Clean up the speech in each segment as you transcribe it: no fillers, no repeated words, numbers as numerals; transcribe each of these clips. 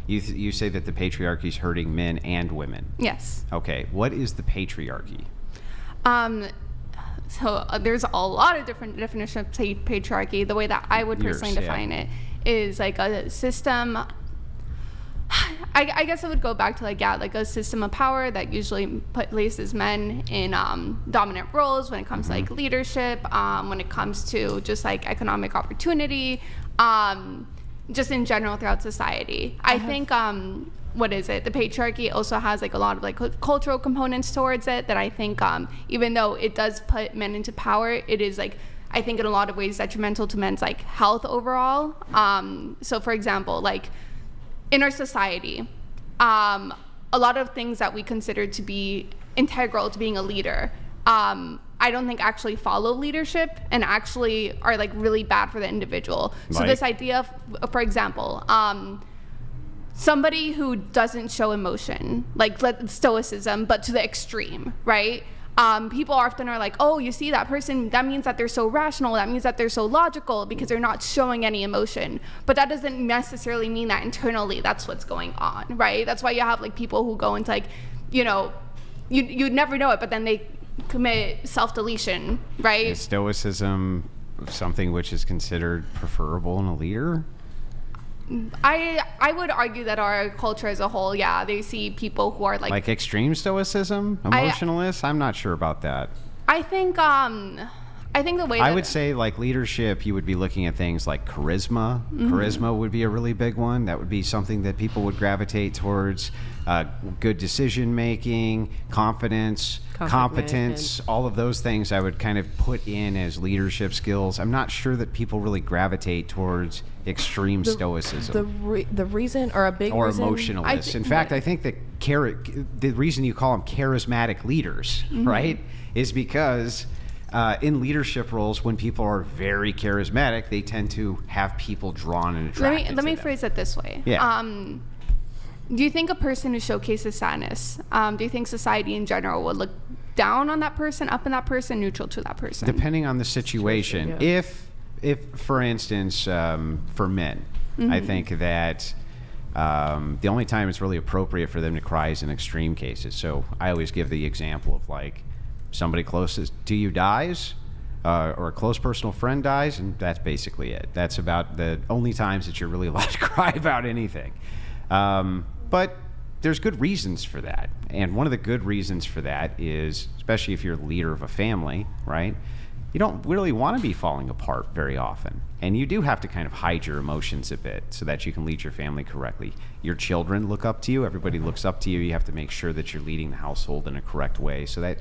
You say that the patriarchy is hurting men and women. Yes. Okay. What is the patriarchy? So there's a lot of different definitions of patriarchy. The way that I would personally define it is like a system. I guess I would go back to like a system of power that usually places men in dominant roles when it comes to like leadership, when it comes to just like economic opportunity, just in general throughout society. I think what is it? The patriarchy also has like a lot of like cultural components towards it that I think even though it does put men into power, it is like I think in a lot of ways detrimental to men's like health overall. So for example, like in our society, a lot of things that we consider to be integral to being a leader, I don't think actually follow leadership and actually are like really bad for the individual. Like? So this idea of, for example, somebody who doesn't show emotion, like stoicism, but to the extreme, right? People often are like, oh, you see that person, that means that they're so rational, that means that they're so logical because they're not showing any emotion. But that doesn't necessarily mean that internally that's what's going on, right? That's why you have like people who go into like, you know, you'd never know it, but then they commit self-deletion, right? Is stoicism something which is considered preferable in a leader? I would argue that our culture as a whole, they see people who are like extreme stoicism, emotionalists. I'm not sure about that. I think the way I would say like leadership, you would be looking at things like charisma. Charisma would be a really big one. That would be something that people would gravitate towards. Good decision making, confidence, competence, all of those things I would kind of put in as leadership skills. I'm not sure that people really gravitate towards extreme stoicism. The reason, or a big or reason, emotionalists. In fact, I think that the reason you call them charismatic leaders, right, is because in leadership roles, when people are very charismatic, they tend to have people drawn and attracted. Let me phrase it this way. Yeah. Do you think a person who showcases sadness, do you think society in general would look down on that person, up on that person, neutral to that person? Depending on the situation. If for instance, for men, I think that the only time it's really appropriate for them to cry is in extreme cases. So I always give the example of like somebody closest to you dies, or a close personal friend dies, and that's basically it. That's about the only times that you're really allowed to cry about anything. But there's good reasons for that. And one of the good reasons for that is, especially if you're the leader of a family, right? You don't really want to be falling apart very often. And you do have to kind of hide your emotions a bit so that you can lead your family correctly. Your children look up to you. Everybody looks up to you. You have to make sure that you're leading the household in a correct way so that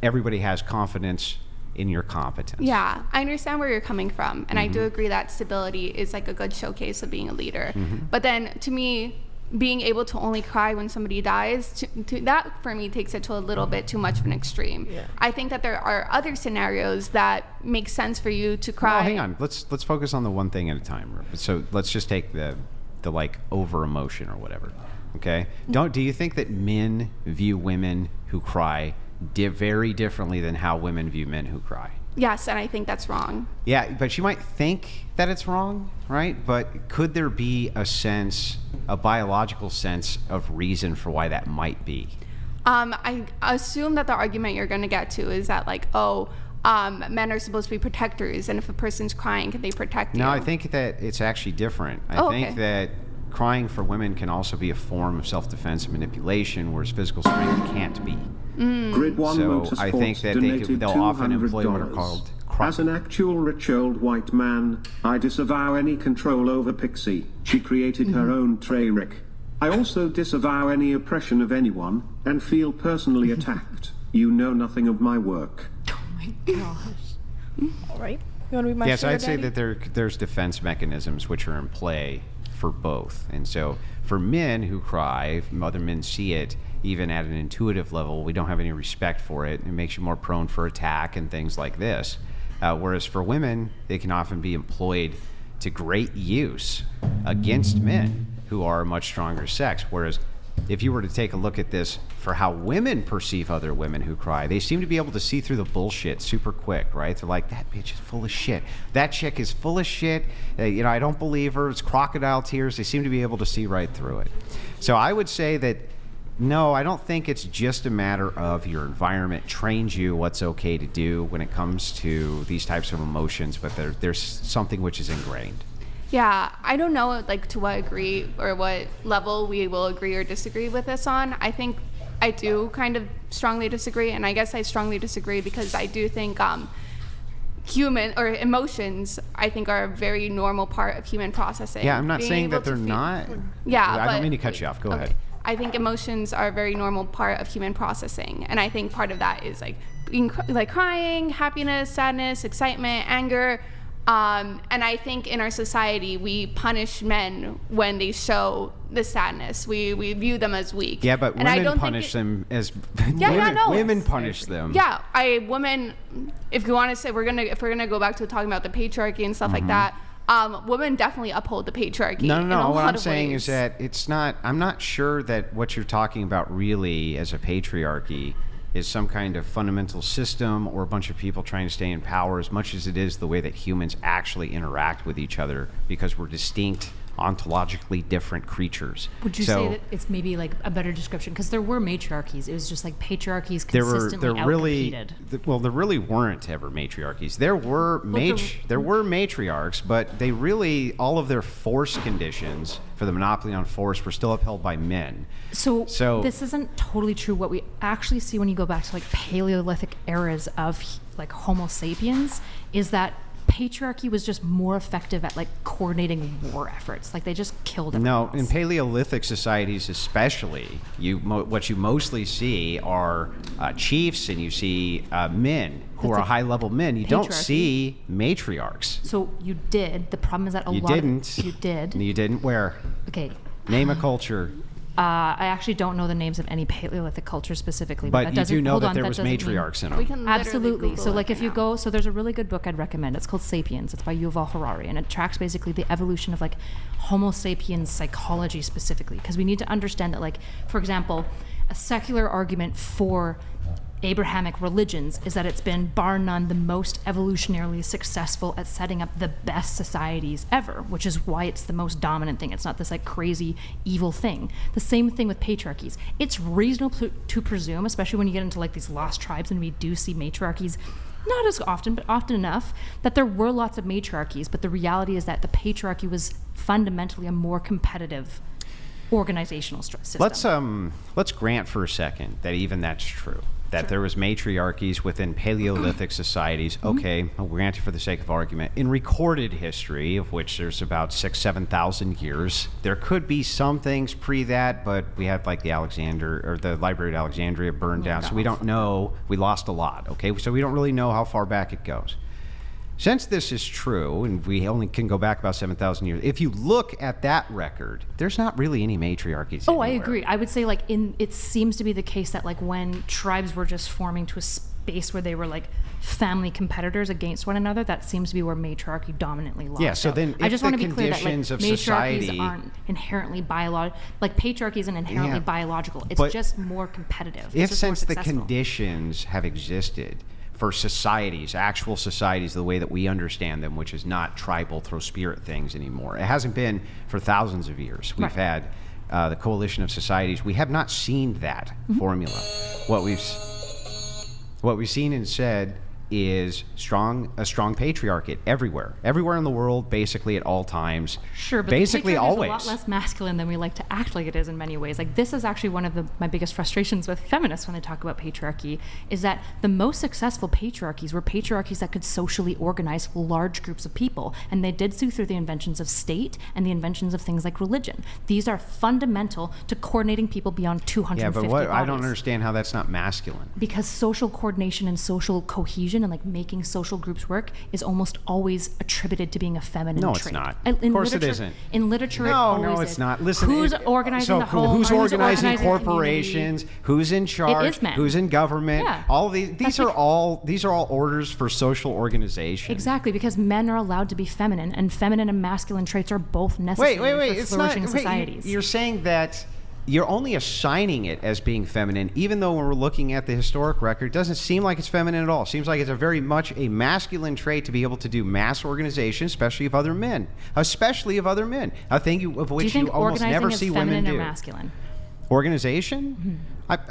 everybody has confidence in your competence. Yeah, I understand where you're coming from. And I do agree that stability is like a good showcase of being a leader. But then to me, being able to only cry when somebody dies, that for me takes it to a little bit too much of an extreme. I think that there are other scenarios that make sense for you to cry. Well, hang on. Let's focus on the one thing at a time. So let's just take the like over emotion or whatever. Okay? Do you think that men view women who cry very differently than how women view men who cry? Yes, and I think that's wrong. Yeah, but you might think that it's wrong, right? But could there be a biological sense of reason for why that might be? I assume that the argument you're going to get to is that like, men are supposed to be protectors, and if a person's crying, can they protect you? No, I think that it's actually different. I think that crying for women can also be a form of self-defense and manipulation, whereas physical strength can't be. Grid 1 So Motorsports I think that they'll often employ what are called As an actual rich old white man, I disavow any control over Pixie. She created her own Treyrick. I also disavow any oppression of anyone, and feel personally attacked. You know nothing of my work. Oh my gosh. All right. You want to be my Yes, I'd say daddy? that there's defense mechanisms which are in play for both. And so for men who cry, if other men see it, even at an intuitive level, we don't have any respect for it. It makes you more prone for attack and things like this. Whereas for women, they can often be employed to great use against men who are a much stronger sex. Whereas if you were to take a look at this for how women perceive other women who cry, they seem to be able to see through the bullshit super quick, right? They're like, that bitch is full of shit. That chick is full of shit. I don't believe her. It's crocodile tears. They seem to be able to see right through it. So I would say that, no, I don't think it's just a matter of your environment trains you what's okay to do when it comes to these types of emotions, but there's something which is ingrained. Yeah, I don't know like to what degree or what level we will agree or disagree with this on. I think I do kind of strongly disagree, and I guess I strongly disagree because I do think human or emotions I think are a very normal part of human processing. Yeah, I'm not Being saying able that they're to not. Yeah, I don't mean to cut you off. Go ahead. I think emotions are a very normal part of human processing, and I think part of that is like being like crying, happiness, sadness, excitement, anger. And I think in our society, we punish men when they show the sadness. We view them as weak. Yeah, but and I women don't punish them as women punish them. Yeah, women. If you want to say if we're gonna go back to talking about the patriarchy and stuff like that, women definitely uphold the patriarchy. No. What I'm saying ways. is that it's not. I'm not sure that what you're talking about really as a patriarchy is some kind of fundamental system or a bunch of people trying to stay in power, as much as it is the way that humans actually interact with each other, because we're distinct, ontologically different creatures. Would you say that it's maybe like a better description? Because there were matriarchies. It was just like patriarchies consistently outcompeted. There really weren't ever matriarchies. There were matriarchs, but they really, all of their force conditions for the monopoly on force were still upheld by men. So this isn't totally true. What we actually see when you go back to like Paleolithic eras of like Homo sapiens is that patriarchy was just more effective at like coordinating war efforts. Like they just killed everyone else. In Paleolithic societies especially, what you mostly see are chiefs, and you see men who are high-level men. You don't see matriarchs. So you did. The problem is that you did. You didn't. Where? Okay. Name a culture. I actually don't know the names of any Paleolithic culture specifically. But you do know that there was matriarchs in them. Absolutely. So like if you go, so there's a really good book I'd recommend. It's called Sapiens. It's by Yuval Harari, and it tracks basically the evolution of like Homo sapiens psychology specifically, because we need to understand that, like, for example, a secular argument for Abrahamic religions is that it's been, bar none, the most evolutionarily successful at setting up the best societies ever, which is why it's the most dominant thing. It's not this like crazy evil thing. The same thing with patriarchies. It's reasonable to presume, especially when you get into like these lost tribes and we do see matriarchies, not as often, but often enough, that there were lots of matriarchies, but the reality is that the patriarchy was fundamentally a more competitive organizational system. Let's grant for a second that even that's true. That there was matriarchies within Paleolithic societies. Okay, I'll grant you for the sake of argument. In recorded history, of which there's about 6,000-7,000 years, there could be some things pre that, but we had like the Library of Alexandria burned down, so we don't know. We lost a lot. Okay, so we don't really know how far back it goes. Since this is true, and we only can go back about 7,000 years, if you look at that record, there's not really any matriarchies anywhere. I agree. I would say like it seems to be the case that like when tribes were just forming to a space where they were like family competitors against one another, that seems to be where matriarchy dominantly lost. Yeah, so then I just want to be clear that like conditions of matriarchies society aren't inherently biological. Like patriarchy isn't inherently biological. It's just more competitive. If since the conditions have existed for societies, actual societies, the way that we understand them, which is not tribal throw spirit things anymore. It hasn't been for thousands of years. We've had the coalition of societies. We have not seen that formula. What we've seen instead is a strong patriarchate everywhere in the world, basically at all times. Sure, but basically the always. Is a lot less masculine than we like to act like it is in many ways. Like this is actually one of my biggest frustrations with feminists when they talk about patriarchy, is that the most successful patriarchies were patriarchies that could socially organize large groups of people, and they did so through the inventions of state and the inventions of things like religion. These are fundamental to coordinating people beyond 250 bodies. I don't understand how that's not masculine. Because social coordination and social cohesion and like making social groups work is almost always attributed to being a feminine trait. No, it's not. Of course it isn't. In literature, no, it's not. Listen, who's organizing the home? Who's organizing corporations? Who's in charge? It is men. Who's in government? Yeah. All these are all orders for social organization. Exactly, because men are allowed to be feminine, and feminine and masculine traits are both necessary for flourishing societies. You're saying that you're only assigning it as being feminine, even though when we're looking at the historic record, it doesn't seem like it's feminine at all. It seems like it's a very much a masculine trait to be able to do mass organization, especially of other men. Especially of other men. A thing of which you almost never see women do. Or masculine? Organization? Mm-hmm.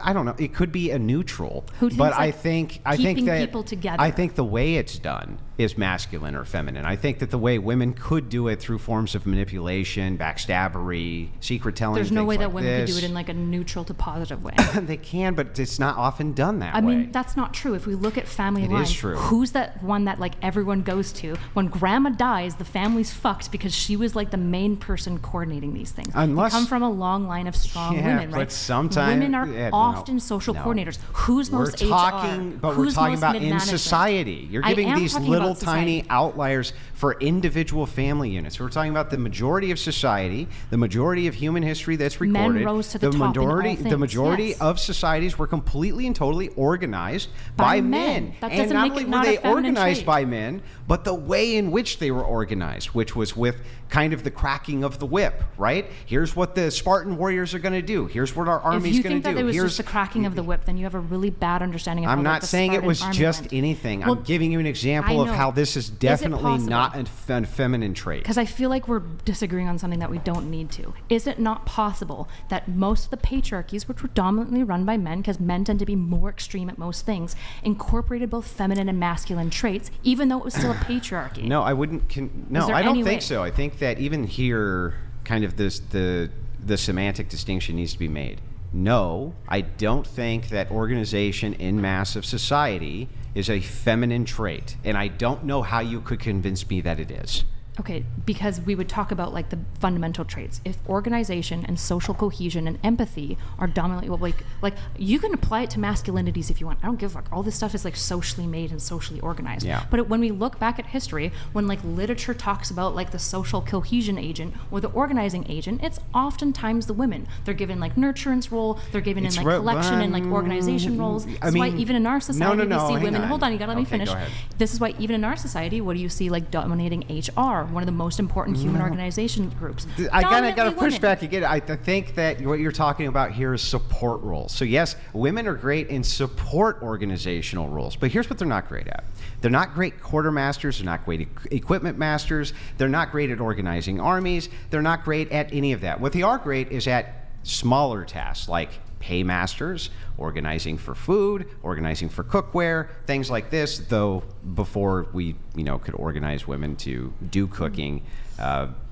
I don't know. It could be a neutral. Who thinks, but like, I think keeping that people together? I think the way it's done is masculine or feminine. I think that the way women could do it through forms of manipulation, backstabbery, secret telling. There's no way like that women could this. do it in like a neutral to positive way. They can, but it's not often done that way. I mean, that's not true. If we look at family It lines, is true. who's that one that like everyone goes to? When grandma dies, the family's fucked because she was like the main person coordinating these things. Unless- we come from a long line of strong Yeah, women, right? but sometimes- women are yeah, no, often social no. coordinators. Who's We're most talking, HR? but Who's we're talking most about in mid-management? society. You're I giving am these talking little about tiny society. outliers for individual family units. We're talking about the majority of society, the majority of human history that's recorded. Men rose to the top in all majority, the things, majority yes. of societies were completely and totally organized by men. That And doesn't not make only it were not a they feminine organized trait. by men, but the way in which they were organized, which was with kind of the cracking of the whip, right? Here's what the Spartan warriors are going to do. Here's what our If army's you going think to do. that it was Here's just the cracking of the whip, then you have a really bad understanding of how I'm like, not the saying it Spartan was army just went. anything. Well, I'm giving you an example I of know. how this is Is it definitely possible? not a feminine trait. Because I feel like we're disagreeing on something that we don't need to. Is it not possible that most of the patriarchies were predominantly run by men, because men tend to be more extreme at most things, incorporated both feminine and masculine traits, even though it was still a patriarchy? No, I wouldn't. No, there I don't any think way- so. I think that even here, kind of the semantic distinction needs to be made. No, I don't think that organization in mass of society is a feminine trait, and I don't know how you could convince me that it is. Okay, because we would talk about like the fundamental traits. If organization and social cohesion and empathy are dominantly, well, like you can apply it to masculinities if you want. I don't give a fuck. All this stuff is like socially made and socially organized. Yeah. But when we look back at history, when like literature talks about like the social cohesion agent or the organizing agent, it's oftentimes the women. They're given like nurturance role. They're given in like collection and like organization roles. That's why even in our society we see hang women. on. Hold on, you gotta let me Okay, finish. go ahead. This is why even in our society, what do you see like dominating HR? One of the most important human organization groups. I gotta Dominantly push women. back again. I think that what you're talking about here is support roles. So yes, women are great in support organizational roles, but here's what they're not great at. They're not great quartermasters. They're not great equipment masters. They're not great at organizing armies. They're not great at any of that. What they are great is at smaller tasks like paymasters, organizing for food, organizing for cookware, things like this. Though before we, could organize women to do cooking,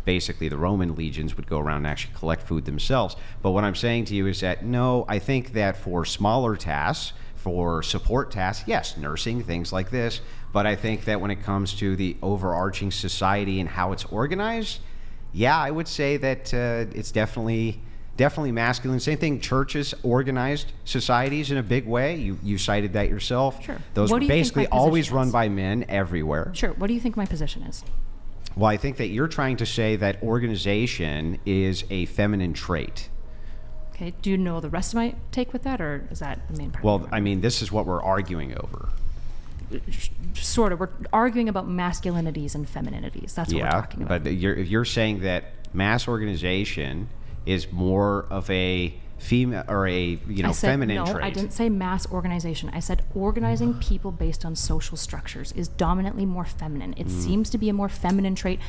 basically the Roman legions would go around and actually collect food themselves. But what I'm saying to you is that no, I think that for smaller tasks, for support tasks, yes, nursing, things like this. But I think that when it comes to the overarching society and how it's organized, yeah, I would say that it's definitely masculine. Same thing, churches organized societies in a big way. You cited that yourself. Sure. Those What were do you think basically my position always run is? by men everywhere. Sure. What do you think my position is? Well, I think that you're trying to say that organization is a feminine trait. Okay. Do you know the rest of my take with that, or is that the main part? Well, I mean, this is what we're arguing over. Sort of. We're arguing about masculinities and femininities. That's what we're talking about. But you're saying that mass organization is more of a female or a I said, feminine no, trait. I didn't say mass organization. I said organizing people based on social structures is dominantly more feminine. It seems to be a more feminine trait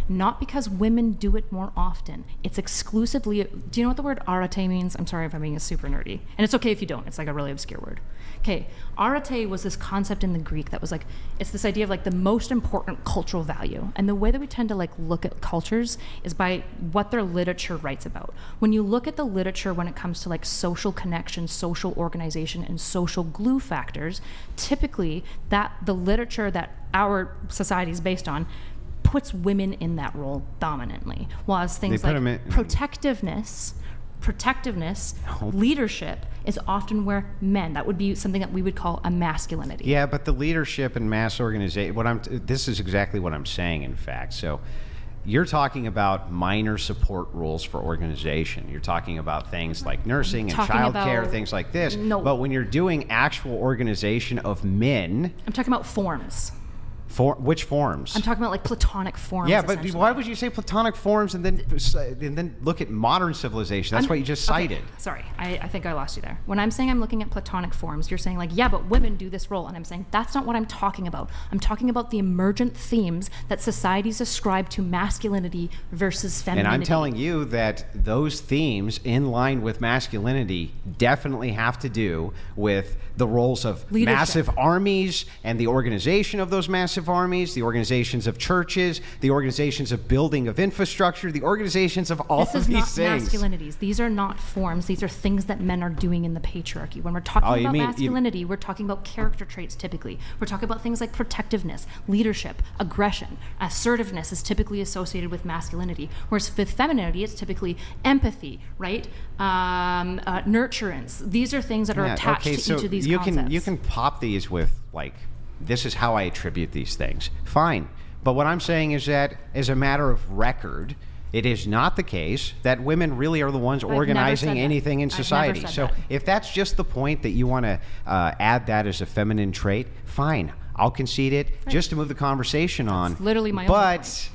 not because women do it more often. It's exclusively, do you know what the word arete means? I'm sorry if I'm being super nerdy. And it's okay if you don't. It's like a really obscure word. Okay, arete was this concept in the Greek that was like, it's this idea of like the most important cultural value. And the way that we tend to like look at cultures is by what their literature writes about. When you look at the literature when it comes to like social connection, social organization, and social glue factors, typically that the literature that our society is based on puts women in that role dominantly, whereas things put like 'em in- protectiveness, leadership is often where men, that would be something that we would call a masculinity. Yeah, but the leadership and mass organization, this is exactly what I'm saying, in fact. So you're talking about minor support rules for organization. You're talking about things like nursing and talking childcare, about- things like this. No. But when you're doing actual organization of men, I'm talking about forms. Which forms? I'm talking about like platonic forms. Yeah, but why would you say platonic forms and then look at modern civilization? That's what you just cited. Okay. Sorry, I think I lost you there. When I'm saying I'm looking at platonic forms, you're saying like, yeah, but women do this role. And I'm saying that's not what I'm talking about. I'm talking about the emergent themes that societies ascribe to masculinity versus femininity. And I'm telling you that those themes in line with masculinity definitely have to do with the roles of leadership. Massive armies and the organization of those massive armies, the organizations of churches, the organizations of building of infrastructure, the organizations of all of these things. This is not masculinities. These are not forms. These are things that men are doing in the patriarchy. When we're talking about masculinity, we're talking about character traits typically. We're talking about things like protectiveness, leadership, aggression. Assertiveness is typically associated with masculinity, whereas with femininity, it's typically empathy, right? Nurturance. These are things that are attached to each of these concepts. You can pop these with like, this is how I attribute these things. Fine. But what I'm saying is that as a matter of record, it is not the case that women really are the ones organizing anything in society. So if that's just the point that you want to add that as a feminine trait, fine. I'll concede it just to move the conversation on. That's literally my only point.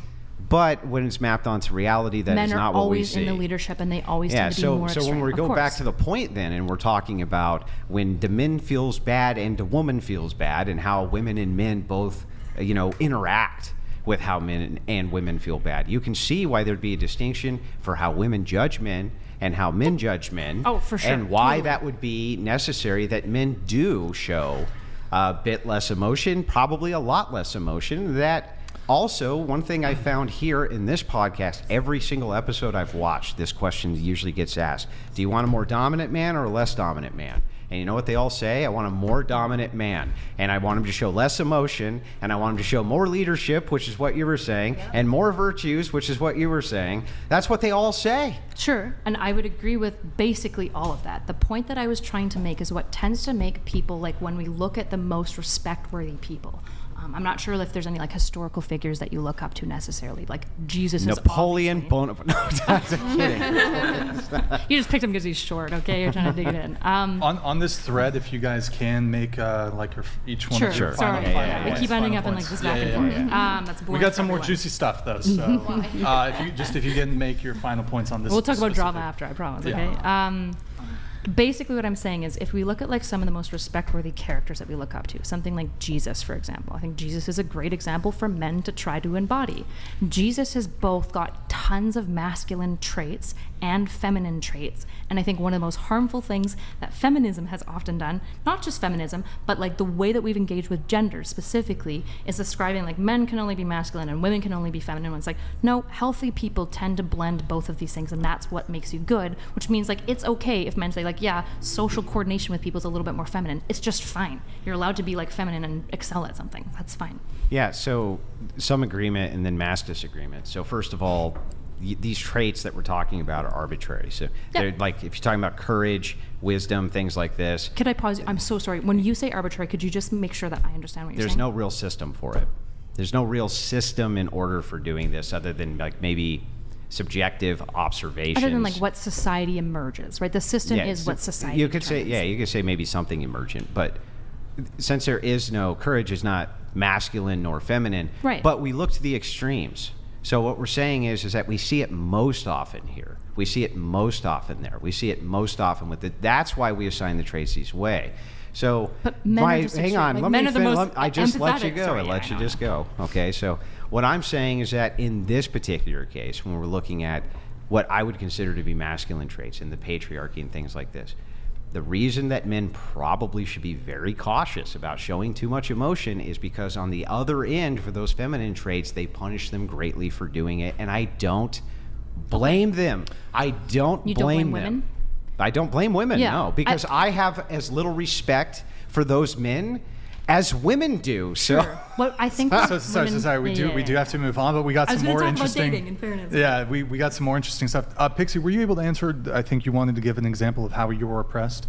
But when it's mapped onto reality, that is not what we see. Men are always in the leadership, and they always tend to be more extreme. So when we go back to the point then, and we're talking about when the men feels bad and the woman feels bad, and how women and men both, interact with how men and women feel bad. You can see why there'd be a distinction for how women judge men and how men judge men. Oh, for sure. And why that would be necessary that men do show a bit less emotion, probably a lot less emotion. That also, one thing I found here in this podcast, every single episode I've watched, this question usually gets asked. Do you want a more dominant man or a less dominant man? And you know what they all say? I want a more dominant man. And I want him to show less emotion. And I want him to show more leadership, which is what you were saying. Yeah. And more virtues, which is what you were saying. That's what they all say. Sure. And I would agree with basically all of that. The point that I was trying to make is what tends to make people, like when we look at the most respect-worthy people, I'm not sure if there's any like historical figures that you look up to necessarily, like Jesus. Napoleon Bonaparte. No, I'm kidding. You just picked him because he's short. Okay, you're trying to dig it in. On this thread, if you guys can make like each one of your final we keep ending up in like this back and forth. That's boring. We got some more juicy stuff though. So if you can make your final points on this, we'll talk about drama after. I promise. Okay. Basically what I'm saying is if we look at like some of the most respect-worthy characters that we look up to, something like Jesus, for example, I think Jesus is a great example for men to try to embody. Jesus has both got tons of masculine traits and feminine traits, and I think one of the most harmful things that feminism has often done, not just feminism, but like the way that we've engaged with gender specifically, is describing like men can only be masculine and women can only be feminine. It's like, no, healthy people tend to blend both of these things, and that's what makes you good, which means like it's okay if men say like, yeah, social coordination with people is a little bit more feminine. It's just fine. You're allowed to be like feminine and excel at something. That's fine. Yeah, so some agreement and then mass disagreement. So first of all, these traits that we're talking about are arbitrary. So they're like, if you're talking about courage, wisdom, things like this. Could I pause you? I'm so sorry. When you say arbitrary, could you just make sure that I understand what you're saying? There's no real system for it. There's no real system in order for doing this other than like maybe subjective observations. Other than like what society emerges, right? The system is what society you could determines. say, you could say maybe something emergent, but since there is no, courage is not masculine nor feminine, right? But we look to the extremes. So what we're saying is that we see it most often here. We see it most often there. We see it most often with it. That's why we assign the traits this way. So, hang on, like I just let you go. I let you just go. Okay, so what I'm saying is that in this particular case, when we're looking at what I would consider to be masculine traits in the patriarchy and things like this, the reason that men probably should be very cautious about showing too much emotion is because on the other end, for those feminine traits, they punish them greatly for doing it, and I don't blame them. I don't blame them. Women? I don't blame women, no, because I have as little respect for those men as women do. So, well, I think sorry. We do have to move on, but we got some more interesting. About dating, in fairness. Yeah, we got some more interesting stuff. Pixie, were you able to answer? I think you wanted to give an example of how you were oppressed.